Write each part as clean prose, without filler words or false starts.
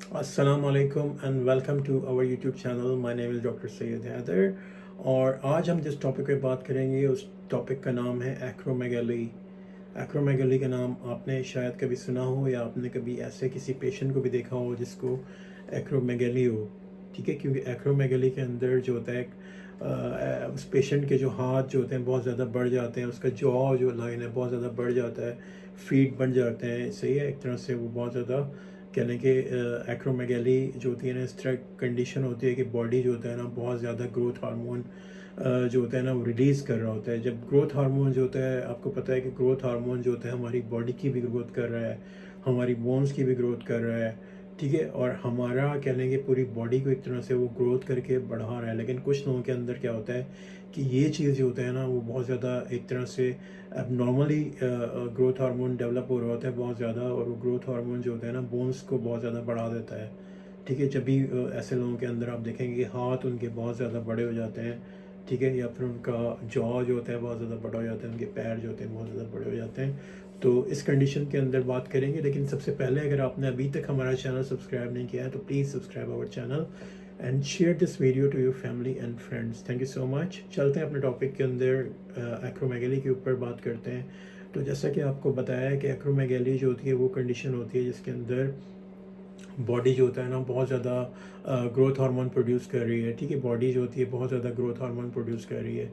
अस्सलाम वालेकुम and welcome to our YouTube channel. My name is doctor Syed Haider और आज हम जिस टॉपिक पे बात करेंगे उस टॉपिक का नाम है एक्रोमेगैली। एक्रोमेगैली का नाम आपने शायद कभी सुना हो या आपने कभी ऐसे किसी पेशेंट को भी देखा हो जिसको एक्रोमेगैली हो। ठीक है, क्योंकि एक्रोमेगैली के अंदर जो होता है उस पेशेंट के जो हाथ जो होते हैं बहुत ज़्यादा बढ़ जाते हैं, उसका जॉ जो लाइन है बहुत ज़्यादा बढ़ जाता है, फीट बन जाते हैं। सही है, एक तरह से वो बहुत ज़्यादा कहने के एक्रोमेगैली जो होती है ना, इस तरह कंडीशन होती है कि बॉडी जो होता है ना बहुत ज़्यादा ग्रोथ हार्मोन जो होता है ना वो रिलीज़ कर रहा होता है। जब ग्रोथ हार्मोन जो होता है, आपको पता है कि ग्रोथ हार्मोन जो होता है हमारी बॉडी की भी ग्रोथ कर रहा है, हमारी बोन्स की भी ग्रोथ कर रहा है। ठीक है, और हमारा कह लेंगे पूरी बॉडी को एक तरह से वो ग्रोथ करके बढ़ा रहा है। लेकिन कुछ लोगों के अंदर क्या होता है कि ये चीज़ जो होता है ना वो बहुत ज़्यादा एक तरह से अब नॉर्मली ग्रोथ हार्मोन डेवलप हो रहा होता है बहुत ज़्यादा, और वो ग्रोथ हार्मोन जो होता है ना बोन्स को बहुत ज़्यादा बढ़ा देता है। ठीक है, जब भी ऐसे लोगों के अंदर आप देखेंगे कि हाथ उनके बहुत ज़्यादा बड़े हो जाते हैं। ठीक है, या फिर उनका जॉ जो होता है बहुत ज़्यादा बड़ा हो जाता है, उनके पैर जो होते हैं बहुत ज़्यादा बड़े हो जाते हैं। तो इस कंडीशन के अंदर बात करेंगे, लेकिन सबसे पहले अगर आपने अभी तक हमारा चैनल सब्सक्राइब नहीं किया है तो please subscribe our channel and share this video to your family and friends. Thank you so much. चलते हैं अपने टॉपिक के अंदर, एक्रोमेगैली के ऊपर बात करते हैं। तो जैसा कि आपको बताया है कि एक्रोमेगैली जो होती है वो कंडीशन होती है जिसके अंदर बॉडी जो होता है ना बहुत ज़्यादा ग्रोथ हार्मोन प्रोड्यूस कर रही है। ठीक है, बॉडी जो होती है बहुत ज़्यादा ग्रोथ हार्मोन प्रोड्यूस कर रही है।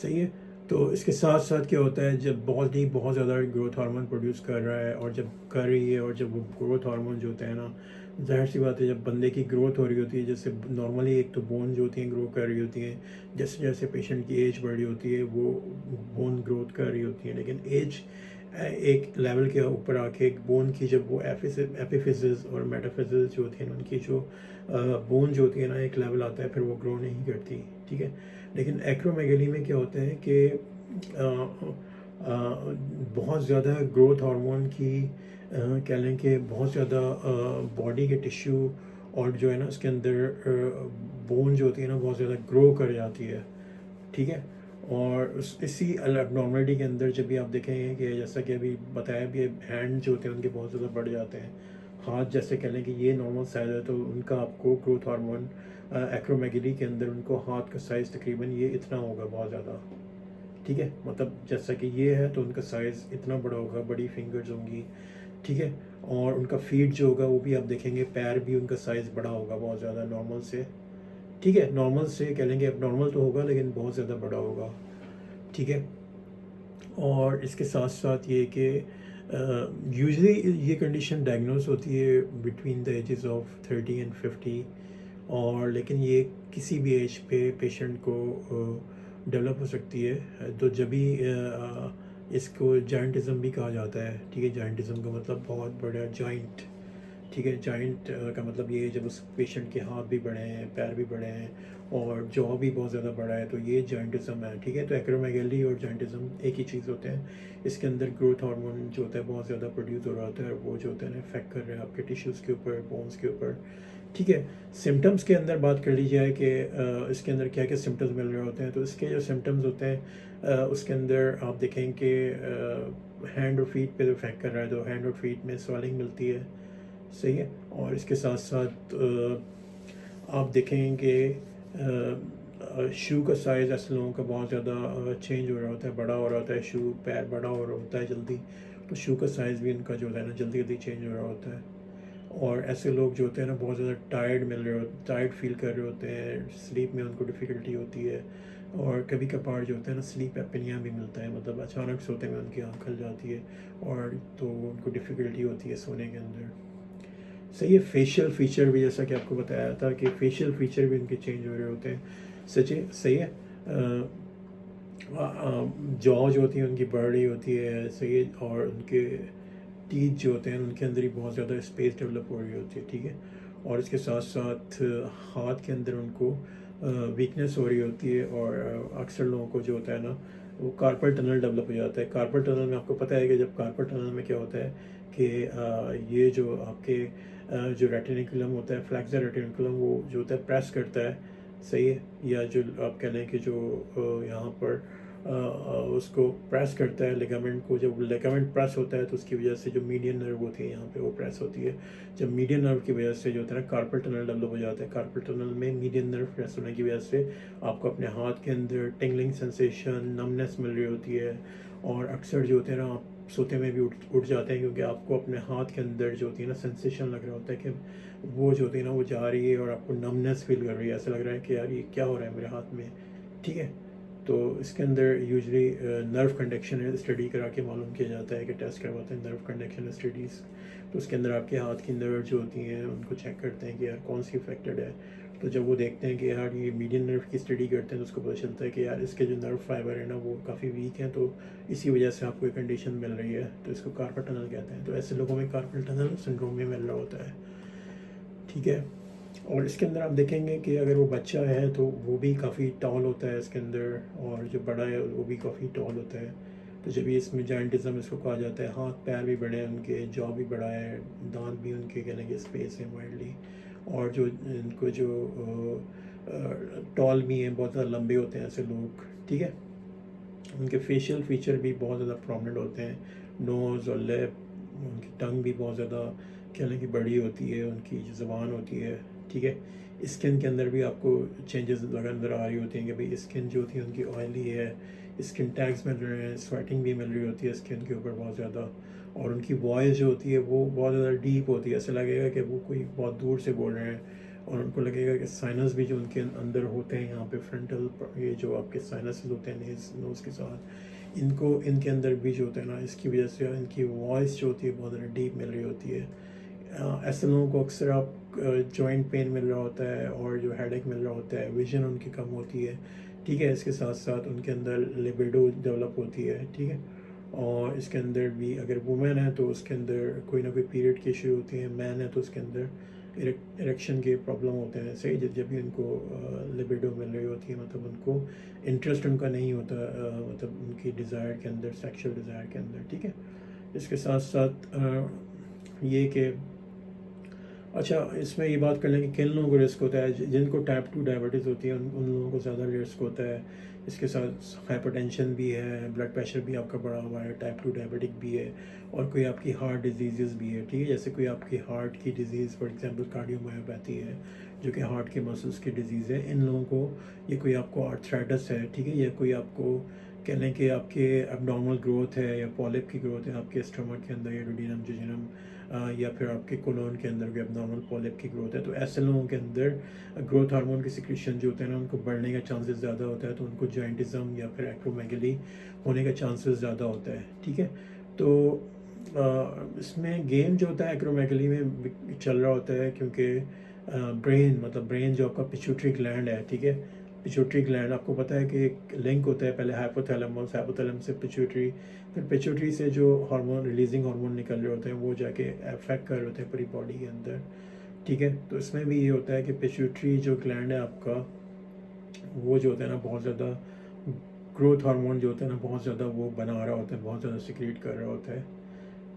सही है, तो इसके साथ साथ क्या होता है जब बॉडी बहुत ज़्यादा ग्रोथ हार्मोन प्रोड्यूस कर रहा है और जब कर रही है, और जब वो ग्रोथ हार्मोन जो होता है ना, जाहिर सी बात है जब बंदे की ग्रोथ हो रही होती है, जैसे नॉर्मली एक तो बोन जो होती हैं ग्रो कर रही होती हैं, जैसे जैसे पेशेंट की एज बढ़ रही होती है वो बोन ग्रोथ कर रही होती है। लेकिन एज एक लेवल के ऊपर आके एक बोन की जब वो एपिफिसिस और मेटाफिसिस जो होती है उनकी जो बोन जो होती है ना एक लेवल आता है फिर वो ग्रो नहीं करती। ठीक है, लेकिन एक्रोमेगेली में क्या होता है कि बहुत ज़्यादा ग्रोथ हार्मोन की कह लें कि बहुत ज़्यादा बॉडी के टिश्यू और जो है ना उसके अंदर बोन जो होती है ना बहुत ज़्यादा ग्रो कर जाती है। ठीक है, और इसी अबनॉर्मलिटी के अंदर जब भी आप देखेंगे कि जैसा कि अभी बताया भी, हैंड जो होते हैं उनके बहुत ज़्यादा बढ़ जाते हैं, हाथ जैसे कह लें कि ये नॉर्मल साइज़ है तो उनका आपको ग्रोथ हार्मोन एक्रोमेगली के अंदर उनको हाथ का साइज़ तकरीबन ये इतना होगा बहुत ज़्यादा। ठीक है, मतलब जैसा कि ये है तो उनका साइज़ इतना बड़ा होगा, बड़ी फिंगर्स होंगी। ठीक है, और उनका फीट जो होगा वो भी आप देखेंगे, पैर भी उनका साइज़ बड़ा होगा बहुत ज़्यादा नॉर्मल से। ठीक है, नॉर्मल से कह लेंगे, अब नॉर्मल तो होगा लेकिन बहुत ज़्यादा बड़ा होगा। ठीक है, और इसके साथ साथ ये कि यूजली ये कंडीशन डायग्नोस होती है between the ages of 30 and 50, और लेकिन ये किसी भी एज पे पेशेंट को डेवलप हो सकती है। तो जब भी इसको जॉइंटिज्म भी कहा जाता है। ठीक है, जॉइंटिज्म का मतलब बहुत बड़ा जॉइंट। ठीक है, जॉइंट का मतलब ये है जब उस पेशेंट के हाथ भी बड़े हैं, पैर भी बड़े हैं और जॉ भी बहुत ज़्यादा बड़ा है, तो ये जॉइंटिज्म है। ठीक है, तो एक्रोमेगैली और जॉइंटिज्म एक ही चीज़ होते हैं। इसके अंदर ग्रोथ हार्मोन जो होता है बहुत ज़्यादा प्रोड्यूस हो रहा होता है और वो जो होता है ना इफेक्ट कर रहे हैं आपके टिश्यूज़ के ऊपर, बोन्स के ऊपर। ठीक है, सिम्टम्स के अंदर बात कर ली जाए कि इसके अंदर क्या क्या सिम्टम्स मिल रहे होते हैं, तो इसके जो सिम्टम्स होते हैं उसके अंदर आप देखें कि हैंड और फीट पे इफेक्ट कर रहा है, तो हैंड और फीट में स्वेलिंग मिलती है। सही है, और इसके साथ साथ आप देखेंगे शू का साइज़ ऐसे लोगों का बहुत ज़्यादा चेंज हो रहा होता है, बड़ा हो रहा होता है शू, पैर बड़ा हो रहा होता है जल्दी, तो शू का साइज़ भी इनका जो है ना जल्दी जल्दी चेंज हो रहा होता है। और ऐसे लोग जो होते हैं ना बहुत ज़्यादा टायर्ड मिल रहे होते, टायर्ड फील कर रहे होते हैं, स्लीप में उनको डिफ़िकल्टी होती है, और कभी कभार जो होता है ना स्लीप एपनिया भी मिलता है, मतलब अचानक सोते में उनकी आँख खुल जाती है और तो उनको डिफ़िकल्टी होती है सोने के अंदर। सही है, फेशियल फीचर भी जैसा कि आपको बताया था कि फेशियल फीचर भी उनके चेंज हो रहे होते हैं। सच्ची सही है, जॉ जो होती है उनकी बढ़ रही होती है। सही है, और उनके टीथ जो होते हैं उनके अंदर ही बहुत ज़्यादा स्पेस डेवलप हो रही होती है। ठीक है, और इसके साथ साथ हाथ के अंदर उनको वीकनेस हो रही होती है, और अक्सर लोगों को जो होता है ना वो कार्पल टनल डेवलप हो जाता है। कार्पल टनल में आपको पता है कि जब कार्पल टनल में क्या होता है कि ये जो आपके जो रेटिनिकुलम होता है, फ्लैक्सर रेटिनिकुलम, वो जो होता है प्रेस करता है। सही है, या जो आप कह लें कि जो यहाँ पर उसको प्रेस करता है लिगामेंट को। जब लिगामेंट प्रेस होता है तो उसकी वजह से जो मीडियन नर्व होती है यहाँ पे वो प्रेस होती है। जब मीडियन नर्व की वजह से जो होता है ना कार्पल टनल डेवलप हो जाता है। कार्पल टनल में मीडियन नर्व प्रेस होने की वजह से आपको अपने हाथ के अंदर टिंगलिंग सेंसेशन, नमनेस मिल रही होती है। और अक्सर जो होते हैं ना आप सोते में भी उठ जाते हैं, क्योंकि आपको अपने हाथ के अंदर जो होती है ना सेंसेशन लग रहा होता है कि वो जो होती है ना वो जा रही है और आपको नमनेस फील कर रही है। ऐसा लग रहा है कि यार ये क्या हो रहा है मेरे हाथ में, ठीक है। तो इसके अंदर यूजली नर्व कंडक्शन स्टडी करा के मालूम किया जाता है कि टेस्ट करवाते हैं नर्व कंडक्शन स्टडीज़। तो उसके अंदर आपके हाथ की नर्व जो होती हैं उनको चेक करते हैं कि यार कौन सी इफेक्टेड है। तो जब वो देखते हैं कि यार ये मीडियन नर्व की स्टडी करते हैं तो उसको पता चलता है कि यार इसके जो नर्व फाइबर है ना वो काफ़ी वीक हैं, तो इसी वजह से आपको ये कंडीशन मिल रही है। तो इसको कार्पल टनल कहते हैं। तो ऐसे लोगों में कार्पल टनल सिंड्रोम में मिल रहा होता है, ठीक है। और इसके अंदर आप देखेंगे कि अगर वो बच्चा है तो वो भी काफ़ी टॉल होता है इसके अंदर, और जो बड़ा है वो भी काफ़ी टॉल होता है। तो जब ये इसमें जाइंटिज्म इसको कहा जाता है, हाथ पैर भी बड़े हैं उनके, जॉ भी बड़ा है, दांत भी उनके कहने के स्पेस है वाइडली। और जो इनको जो टॉल भी हैं, बहुत ज़्यादा लंबे होते हैं ऐसे लोग, ठीक है। उनके फेशियल फीचर भी बहुत ज़्यादा प्रोमिनेंट होते हैं। नोज़ और लिप, उनकी टंग भी बहुत ज़्यादा कहने की बड़ी होती है, उनकी जो ज़बान होती है, ठीक है। स्किन के अंदर भी आपको चेंजेस अंदर आ रही होती हैं कि भाई स्किन जो होती है उनकी ऑयली है, स्किन टैग्स मिल रहे हैं, स्वेटिंग भी मिल रही होती है स्किन के ऊपर बहुत ज़्यादा। और उनकी वॉइस जो होती है वो बहुत ज़्यादा डीप होती है, ऐसा लगेगा कि वो कोई बहुत दूर से बोल रहे हैं। और उनको लगेगा कि साइनस भी जो उनके अंदर होते हैं यहाँ पे फ्रंटल, ये जो आपके साइनस होते हैं नोज़ के साथ, इनको इनके अंदर भी जो होता है ना, इसकी वजह से इनकी वॉइस जो होती है बहुत ज़्यादा डीप मिल रही होती है। ऐसे लोगों को अक्सर आप जॉइंट पेन मिल रहा होता है और जो हेडेक मिल रहा होता है, विजन उनकी कम होती है, ठीक है। इसके साथ साथ उनके अंदर लिबिडो डेवलप होती है, ठीक है। और इसके अंदर भी अगर वुमेन है तो उसके अंदर कोई ना कोई पीरियड की इशू होती है, मैन है तो उसके अंदर इरेक्शन के प्रॉब्लम होते हैं। सही, जब भी उनको लिबिडो मिल रही होती है, मतलब उनको इंटरेस्ट उनका नहीं होता, मतलब उनकी डिज़ायर के अंदर, सेक्शुअल डिज़ायर के अंदर, ठीक है। इसके साथ साथ ये कि अच्छा, इसमें ये बात कर लें कि किन लोगों को रिस्क होता है। जिनको टाइप 2 डायबिटीज़ होती है उन लोगों को ज़्यादा रिस्क होता है। इसके साथ हाइपरटेंशन भी है, ब्लड प्रेशर भी आपका बढ़ा हुआ है, टाइप 2 डायबिटिक भी है, और कोई आपकी हार्ट डिजीज़ भी है, ठीक है। जैसे कोई आपकी हार्ट की डिज़ीज़, फॉर एग्जांपल कार्डियोमायोपैथी है जो कि हार्ट के मसल्स की डिज़ीज़ है। इन लोगों को, ये कोई आपको आर्थराइटिस है, ठीक है, या कोई आपको कह लें कि आपके एब्डोमिनल ग्रोथ है या पॉलिप की ग्रोथ है आपके स्टमक के अंदर, या डुडेनम जेजुनम, या फिर आपके कोलोन के अंदर कोई एब्डोमिनल पॉलिप की ग्रोथ है, तो ऐसे लोगों के अंदर ग्रोथ हार्मोन की सिक्रीशन जो होते हैं ना उनको बढ़ने का चांसेस ज़्यादा होता है, तो उनको जॉइंटिज्म या फिर एक्रोमेगली होने का चांसेस ज़्यादा होता है, ठीक है। तो इसमें गेम जो होता है एक्रोमेगली में चल रहा होता है, क्योंकि ब्रेन, मतलब ब्रेन जो आपका पिट्यूटरी ग्लैंड है, ठीक है। पिट्यूटरी ग्लैंड आपको पता है कि एक लिंक होता है पहले हाइपोथैलेमस, हाइपोथैलेमस से पिट्यूटरी, फिर पिट्यूटरी से जो हार्मोन रिलीजिंग हार्मोन निकल रहे होते हैं वो जाके अफेक्ट कर रहे होते हैं पूरी बॉडी के अंदर, ठीक है। तो इसमें भी ये होता है कि पिट्यूटरी जो ग्लैंड है आपका, वो जो होता है ना बहुत ज़्यादा ग्रोथ हार्मोन जो होता है ना बहुत ज़्यादा वो बना रहा होता है, बहुत ज़्यादा सिक्रीट कर रहा होता है,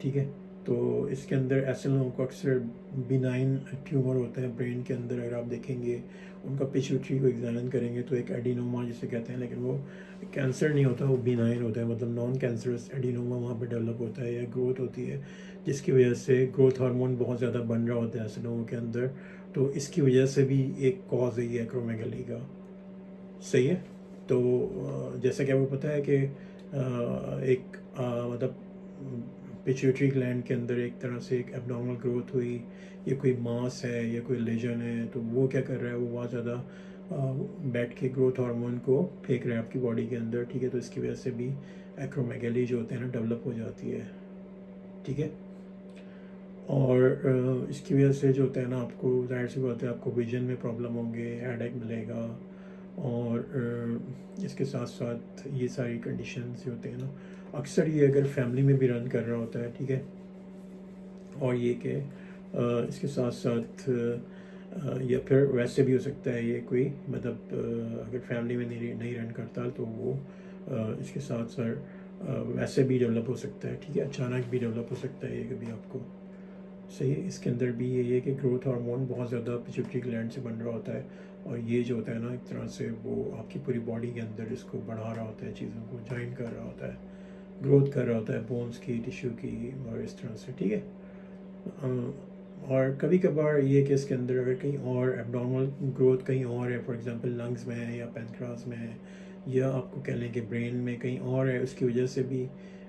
ठीक है। तो इसके अंदर ऐसे लोगों को अक्सर बिनाइन ट्यूमर होता है ब्रेन के अंदर। अगर आप देखेंगे उनका पिट्यूटरी को एग्जामिन करेंगे तो एक एडिनोमा जिसे कहते हैं, लेकिन वो कैंसर नहीं होता, वो बिनाइन होता है, मतलब नॉन कैंसरस एडिनोमा वहाँ पर डेवलप होता है या ग्रोथ होती है, जिसकी वजह से ग्रोथ हार्मोन बहुत ज़्यादा बन रहा होता है ऐसे लोगों के अंदर। तो इसकी वजह से भी एक कॉज है ये एक्रोमेगली का, सही है। तो जैसा कि आपको पता है कि एक मतलब पिट्यूटरी ग्लैंड के अंदर एक तरह से एक एब्नॉर्मल ग्रोथ हुई, ये कोई मास है या कोई लेजन है, तो वो क्या कर रहा है, वो बहुत ज़्यादा बैठ के ग्रोथ हार्मोन को फेंक रहा है आपकी बॉडी के अंदर, ठीक है। तो इसकी वजह से भी एक्रोमेगली जो होते हैं ना डेवलप हो जाती है, ठीक है। और इसकी वजह से जो होता है ना, आपको जाहिर सी बात है आपको विजन में प्रॉब्लम होंगे, हेडेक मिलेगा, और इसके साथ साथ ये सारी कंडीशंस होते हैं ना, अक्सर ये अगर फैमिली में भी रन कर रहा होता है, ठीक है। और ये कि इसके साथ साथ या फिर वैसे भी हो सकता है ये कोई मतलब अगर फैमिली में नहीं रन करता तो वो इसके साथ साथ वैसे भी डेवलप हो सकता है, ठीक है, अचानक भी डेवलप हो सकता है ये कभी आपको, सही है। इसके अंदर भी ये है कि ग्रोथ हार्मोन बहुत ज़्यादा पिट्यूटरी ग्लैंड से बन रहा होता है, और ये जो होता है ना, एक तरह से वो आपकी पूरी बॉडी के अंदर इसको बढ़ा रहा होता है, चीज़ों को जॉइन कर रहा होता है, ग्रोथ कर रहा होता है बोन्स की, टिश्यू की, और इस तरह से, ठीक है। और कभी कभार ये कि इसके अंदर अगर कहीं और एब्नॉर्मल ग्रोथ कहीं और है, फॉर एग्जांपल लंग्स में है या पैनक्रास में है, या आपको कह लें कि ब्रेन में कहीं और है, उसकी वजह से भी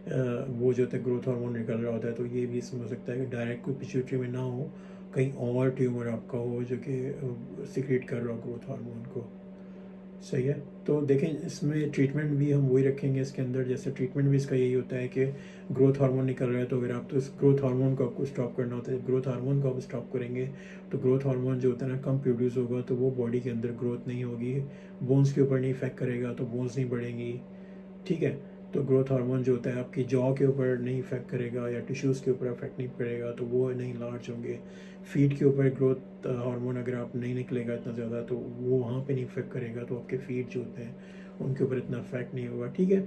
वो जो होता है ग्रोथ हार्मोन निकल रहा होता है, तो ये भी इसमें हो सकता है कि डायरेक्ट कोई पिट्यूटरी में ना हो, कहीं और ट्यूमर आपका हो जो कि सिक्रेट कर रहा हो ग्रोथ हार्मोन को। सही है। तो देखें, इसमें ट्रीटमेंट भी हम वही रखेंगे इसके अंदर, जैसे ट्रीटमेंट भी इसका यही होता है कि ग्रोथ हार्मोन निकल रहा है, तो अगर आप तो इस ग्रोथ हार्मोन को आपको स्टॉप करना होता है। ग्रोथ हार्मोन को आप स्टॉप करेंगे तो ग्रोथ हार्मोन जो होता है ना कम प्रोड्यूस होगा, तो वो बॉडी के अंदर ग्रोथ नहीं होगी, बोन्स के ऊपर नहीं इफेक्ट करेगा, तो बोन्स नहीं बढ़ेंगी, ठीक है। तो ग्रोथ हार्मोन जो होता है आपकी जॉ के ऊपर नहीं इफेक्ट करेगा या टिश्यूज़ के ऊपर इफेक्ट नहीं करेगा, तो वो नहीं लार्ज होंगे। फीट के ऊपर ग्रोथ हार्मोन अगर आप नहीं निकलेगा इतना ज़्यादा, तो वो वहाँ पे नहीं इफेक्ट करेगा, तो आपके फीट जो होते हैं उनके ऊपर इतना इफेक्ट नहीं होगा, ठीक है।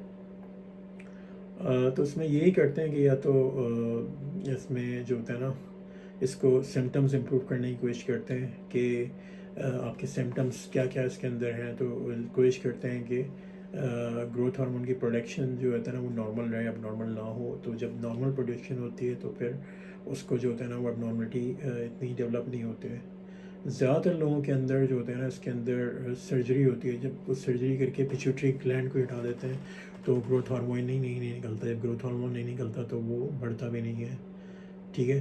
तो इसमें यही करते हैं कि या तो इसमें जो होता है ना, इसको सिम्टम्स इम्प्रूव करने की कोशिश करते हैं कि आपके सिम्टम्स क्या क्या इसके अंदर हैं, तो कोशिश करते हैं कि ग्रोथ हार्मोन की प्रोडक्शन जो होता है ना वो नॉर्मल रहे, अब नॉर्मल ना हो। तो जब नॉर्मल प्रोडक्शन होती है तो फिर उसको जो होता है ना वो abnormality इतनी डेवलप नहीं होते हैं। ज़्यादातर लोगों के अंदर जो होता है ना, इसके अंदर सर्जरी होती है, जब वो सर्जरी करके पिट्यूटरी ग्लैंड को हटा देते हैं तो ग्रोथ हार्मोन नहीं निकलता। जब ग्रोथ हार्मोन नहीं निकलता तो वो बढ़ता भी नहीं है, ठीक है।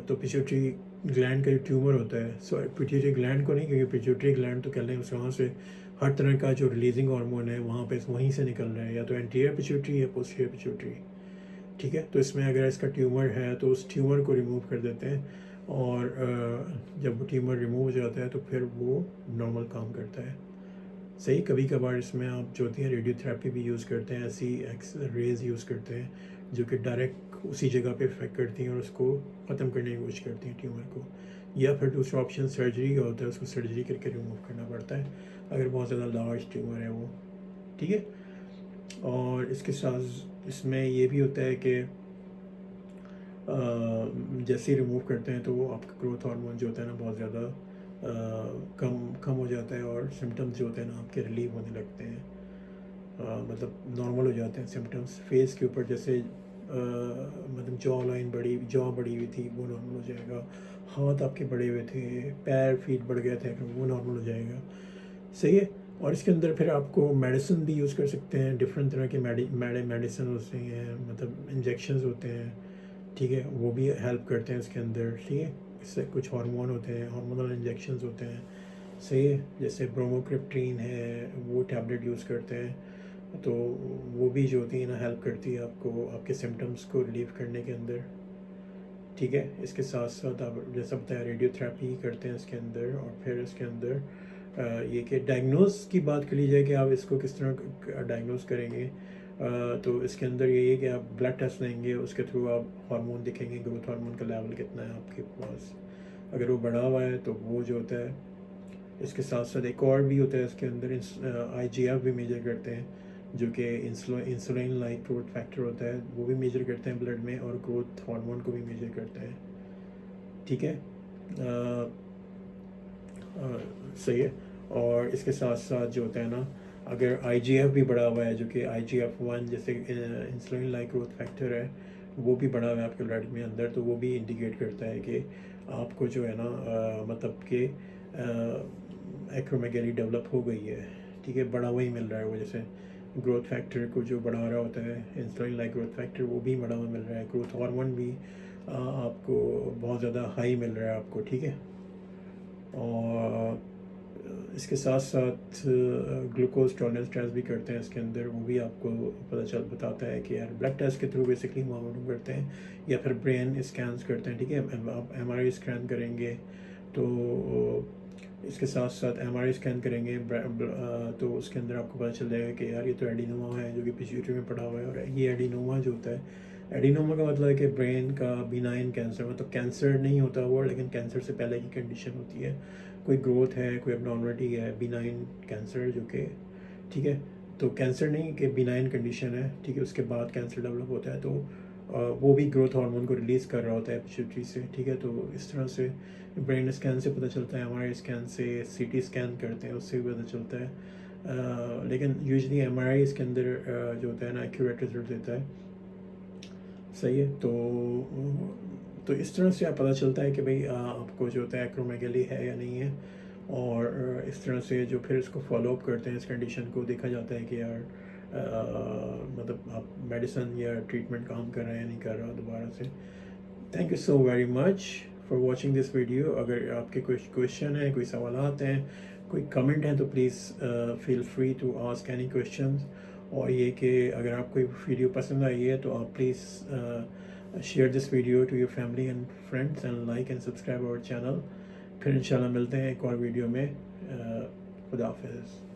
तो पिट्यूटरी ग्लैंड का जो ट्यूमर होता है, सो पिट्यूटरी ग्लैंड को नहीं, क्योंकि पिट्यूटरी ग्लैंड तो कह लें उस वहाँ से हर तरह का जो रिलीजिंग हार्मोन है वहाँ पे वहीं से निकल रहा है, या तो एंटीरियर पिट्यूटरी या पोस्टीरियर पिट्यूटरी, ठीक है। तो इसमें अगर इसका ट्यूमर है तो उस ट्यूमर को रिमूव कर देते हैं, और जब वो ट्यूमर रिमूव हो जाता है तो फिर वो नॉर्मल काम करता है। सही। कभी कभार इसमें आप जो होती है रेडियोथेरेपी भी यूज़ करते हैं, ऐसी एक्स रेज यूज़ करते हैं जो कि डायरेक्ट उसी जगह पे इफेक्ट करती हैं और उसको ख़त्म करने की कोशिश करती हैं ट्यूमर को। या फिर दूसरा ऑप्शन सर्जरी का होता है, उसको सर्जरी करके रिमूव करना पड़ता है अगर बहुत ज़्यादा लार्ज ट्यूमर है वो, ठीक है। और इसके साथ इसमें ये भी होता है कि जैसे ही रिमूव करते हैं तो वो आपका ग्रोथ हार्मोन जो होता है ना बहुत ज़्यादा कम हो जाता है, और सिम्टम्स जो होते हैं ना आपके रिलीव होने लगते हैं, मतलब नॉर्मल हो जाते हैं सिम्टम्स। फेस के ऊपर जैसे मतलब जॉ बढ़ी हुई थी वो नॉर्मल हो जाएगा, हाथ आपके बड़े हुए थे, पैर फीट बढ़ गए थे, वो नॉर्मल हो जाएगा, सही है। और इसके अंदर फिर आपको मेडिसिन भी यूज़ कर सकते हैं, डिफरेंट तरह के मेडिसिन होते हैं, मतलब इंजेक्शंस होते हैं, ठीक है, वो भी हेल्प करते हैं इसके अंदर, ठीक है। इससे कुछ हार्मोन होते हैं, हार्मोनल इंजेक्शंस होते हैं, सही है। जैसे ब्रोमोक्रिप्टीन है, वो टैबलेट यूज़ करते हैं, तो वो भी जो होती है ना हेल्प करती है आपको आपके सिम्टम्स को रिलीव करने के अंदर, ठीक है। इसके साथ साथ आप जैसा बताया रेडियोथेरेपी करते हैं इसके अंदर, और फिर इसके अंदर ये कि डायग्नोज की बात कर ली जाए कि आप इसको किस तरह डायग्नोज करेंगे, तो इसके अंदर यही है कि आप ब्लड टेस्ट लेंगे, उसके थ्रू आप हार्मोन देखेंगे, ग्रोथ हार्मोन का लेवल कितना है आपके पास। अगर वो बढ़ा हुआ है तो वो जो होता है, इसके साथ साथ एक और भी होता है इसके अंदर, IGF भी मेजर करते हैं, जो कि इंसुलिन लाइक ग्रोथ फैक्टर होता है, वो भी मेजर करते हैं ब्लड में, और ग्रोथ हार्मोन को भी मेजर करते हैं, ठीक है। सही है। और इसके साथ साथ जो होता है ना, अगर IGF भी बढ़ा हुआ है, जो कि IGF-1 जैसे इंसुलिन लाइक ग्रोथ फैक्टर है, वो भी बढ़ा हुआ है आपके ब्लड में अंदर, तो वो भी इंडिकेट करता है कि आपको जो है ना मतलब कि एक्रोमेगैली डेवलप हो गई है, ठीक है। बढ़ा हुआ ही मिल रहा है वो, जैसे ग्रोथ फैक्टर को जो बढ़ा रहा होता है इंसुलिन लाइक ग्रोथ फैक्टर, वो भी बढ़ा हुआ मिल रहा है, ग्रोथ हार्मोन भी आपको बहुत ज़्यादा हाई मिल रहा है आपको, ठीक है। और इसके साथ साथ ग्लूकोज टॉलरेंस टेस्ट भी करते हैं इसके अंदर, वो भी आपको बताता है कि यार ब्लड टेस्ट के थ्रू बेसिकली मालूम करते हैं, या फिर ब्रेन स्कैन्स करते हैं, ठीक है। आप MRI स्कैन करेंगे तो इसके साथ साथ MRI स्कैन करेंगे तो उसके अंदर आपको पता चल जाएगा कि यार ये तो एडिनोमा है जो कि पिट्यूटरी में पड़ा हुआ है। और ये एडिनोमा जो होता है, एडिनोमा का मतलब है कि ब्रेन का बिनाइन कैंसर, मतलब कैंसर नहीं होता वो, लेकिन कैंसर से पहले की कंडीशन होती है, कोई ग्रोथ है, कोई एबनॉर्मलिटी है, बिनाइन कैंसर जो कि, ठीक है। तो कैंसर नहीं कि बिनाइन कंडीशन है, ठीक है, उसके बाद कैंसर डेवलप होता है। तो वो भी ग्रोथ हार्मोन को रिलीज़ कर रहा होता है पिट्यूटरी से, ठीक है। तो इस तरह से ब्रेन स्कैन से पता चलता है, हमारे स्कैन से, सीटी स्कैन करते हैं उससे भी पता चलता है। लेकिन यूजली एमआरआई इसके अंदर जो होता है ना एक्यूरेट रिजल्ट देता है, सही है। तो इस तरह से पता चलता है कि भाई आपको जो होता है एक्रोमेगली है या नहीं है, और इस तरह से जो फिर इसको फॉलो अप करते हैं, इस कंडीशन को देखा जाता है कि यार मतलब आप मेडिसिन या ट्रीटमेंट काम कर रहे हैं या नहीं कर रहा दोबारा से। Thank you so very much for watching this video. अगर आपके कोई क्वेश्चन है, कोई सवालात हैं, कोई कमेंट हैं, तो please feel free to ask any questions. और ये कि अगर आपको वीडियो पसंद आई है तो आप please share this video to your family and friends and like and subscribe our channel. फिर इंशाल्लाह मिलते हैं एक और वीडियो में। खुदा हाफिज़।